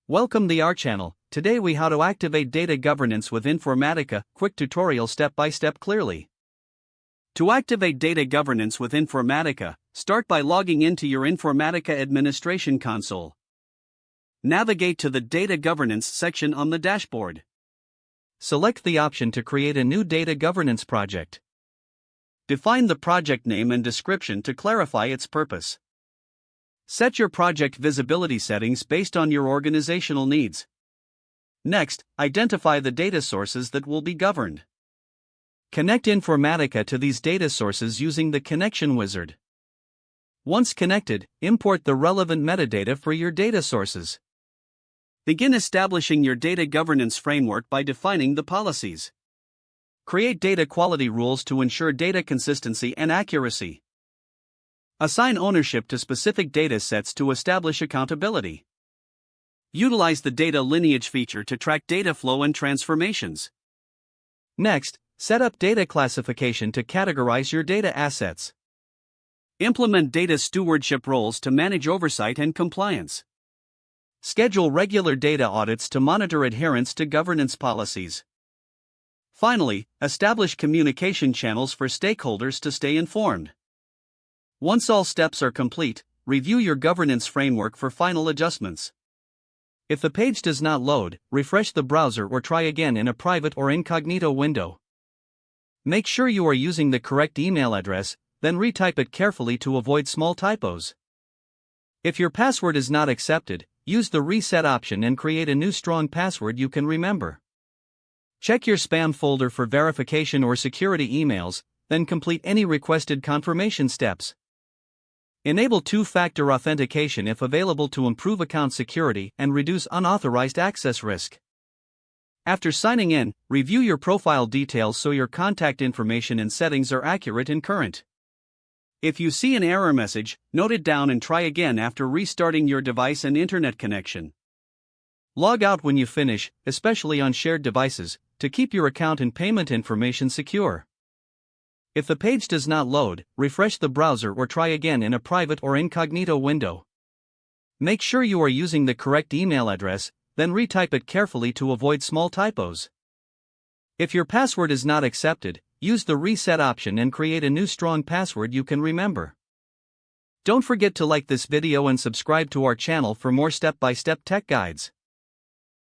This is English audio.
Welcome to our channel. Today we how to activate data governance with Informatica, quick tutorial step by step clearly. To activate data governance with Informatica, start by logging into your Informatica administration console. Navigate to the Data Governance section on the dashboard. Select the option to create a new data governance project. Define the project name and description to clarify its purpose. Set your project visibility settings based on your organizational needs. Next, identify the data sources that will be governed. Connect Informatica to these data sources using the connection wizard. Once connected, import the relevant metadata for your data sources. Begin establishing your data governance framework by defining the policies. Create data quality rules to ensure data consistency and accuracy. Assign ownership to specific data sets to establish accountability. Utilize the data lineage feature to track data flow and transformations. Next, set up data classification to categorize your data assets. Implement data stewardship roles to manage oversight and compliance. Schedule regular data audits to monitor adherence to governance policies. Finally, establish communication channels for stakeholders to stay informed. Once all steps are complete, review your governance framework for final adjustments. If the page does not load, refresh the browser or try again in a private or incognito window. Make sure you are using the correct email address, then retype it carefully to avoid small typos. If your password is not accepted, use the reset option and create a new strong password you can remember. Check your spam folder for verification or security emails, then complete any requested confirmation steps. Enable two-factor authentication if available to improve account security and reduce unauthorized access risk. After signing in, review your profile details so your contact information and settings are accurate and current. If you see an error message, note it down and try again after restarting your device and internet connection. Log out when you finish, especially on shared devices, to keep your account and payment information secure. If the page does not load, refresh the browser or try again in a private or incognito window. Make sure you are using the correct email address, then retype it carefully to avoid small typos. If your password is not accepted, use the reset option and create a new strong password you can remember. Don't forget to like this video and subscribe to our channel for more step-by-step tech guides.